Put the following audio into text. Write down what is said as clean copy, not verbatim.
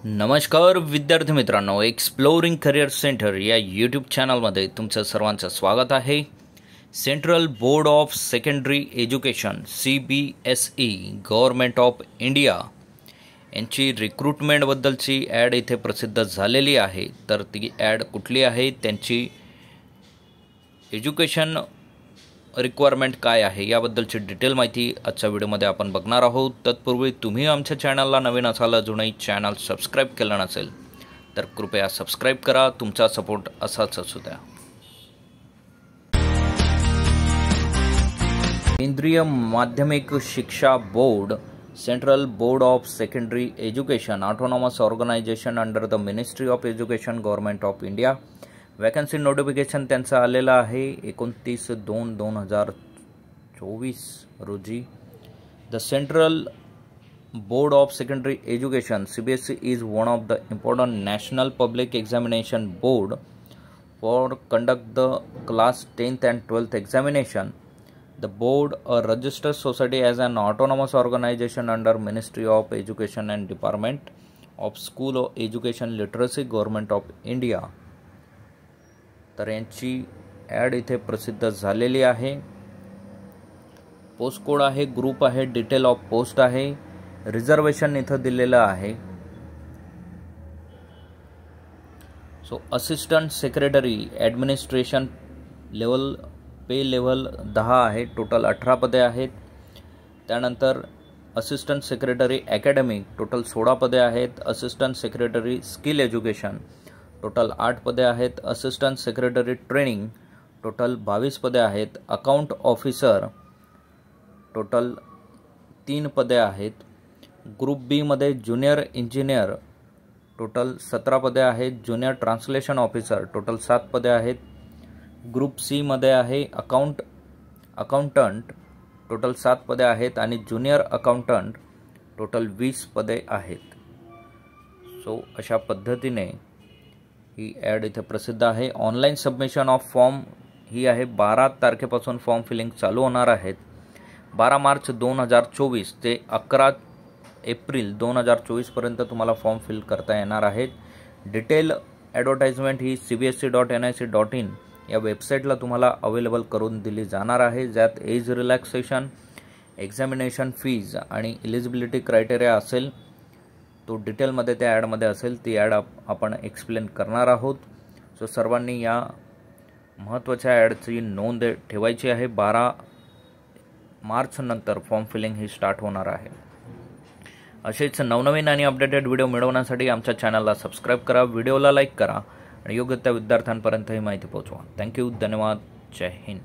नमस्कार विद्यार्थी मित्रांनो, एक्सप्लोरिंग करिअर सेंटर या यूट्यूब चॅनलमध्ये तुमचं सर्वांचं स्वागत आहे। Central board of secondary education CBSE government of India यांची रिक्रुटमेंटबद्दलची ॲड इथे प्रसिद्ध झालेली आहे। तर ती ॲड कुठली आहे, त्यांची एज्युकेशन रिक्वायरमेंट काय आहे याबद्दलची डिटेल माहिती आजच्या व्हिडिओमध्ये आपण बघणार आहोत। तत्पूर्वी तुम्ही आमच्या चॅनलला नवीन असाल, अजूनही चॅनल सबस्क्राईब केलं नसेल तर कृपया सबस्क्राईब करा। तुमचा सपोर्ट असाच असू द्या। केंद्रीय माध्यमिक शिक्षा board central board of secondary education autonomous organisation under the ministry of education government of India. Vacancy notification त्यांचं आलेलं आहे 29/2/2024 रोजी। The central board of secondary education CBSE is one of the important national public examination board for conduct the class 10th and 12th examination. The board, a registered society as an autonomous organization under Ministry of Education and Department of School Education Literacy, Government of India. तर यांची add इथे प्रसिद्ध झालेली आहे। Post code आहे, group आहे, detail of post आहे, reservation इथं दिलेलं आहे। So assistant secretary administration level pay level 10 आहे, टोटल 18 पदे आहेत। त्यानंतर असिस्टंट सेक्रेटरी अकॅडमिक टोटल 16 पदे आहेत। Assistant secretary skill education total 8 पदे आहेत। असिस्टंट सेक्रेटरी ट्रेनिंग टोटल 22 पदे आहेत। अकाउंट ऑफिसर टोटल 3 पदे आहेत। ग्रुप बी मध्ये ज्युनियर इंजिनियर टोटल 17 पदे आहेत। ज्युनियर ट्रान्सलेशन ऑफिसर टोटल 7 पदे आहेत। ग्रुप सी मध्ये आहे अकाउंटंट टोटल 7 पदे आहेत आणि ज्युनियर अकाउंटंट टोटल 20 पदे आहेत। सो अशा पद्धतीने ही ॲड इथे प्रसिद्ध आहे। ऑनलाईन सबमिशन ऑफ फॉर्म ही आहे 12 तारखेपासून फॉर्म फिलिंग चालू होणार आहेत। 12 मार्च 2024 ते 11 एप्रिल 2024 पर्यंत तुम्हाला फॉर्म फिल करता येणार आहेत। डिटेल ॲडव्हर्टाइजमेंट ही cbse.nic.in या वेबसाईटला तुम्हाला अवेलेबल करून दिली जाणार आहे, ज्यात एज रिलॅक्सेशन, एक्झामिनेशन फीज आणि एलिजिबिलिटी क्रायटेरिया असेल। तो डिटेलमध्ये त्या ॲडमध्ये असेल, ती ॲड आपण एक्सप्लेन करणार आहोत। सो सर्वांनी या महत्त्वाच्या ॲडची नोंद ठेवायची आहे। 12 मार्च नंतर फॉर्म फिलिंग ही स्टार्ट होणार आहे। असेच नवनवीन आणि अपडेटेड व्हिडिओ मिळवण्यासाठी आमच्या चॅनलला सबस्क्राईब करा, व्हिडिओला लाईक करा आणि योग्य त्या विद्यार्थ्यांपर्यंत ही माहिती पोहोचवा। थँक्यू, धन्यवाद, जय हिंद।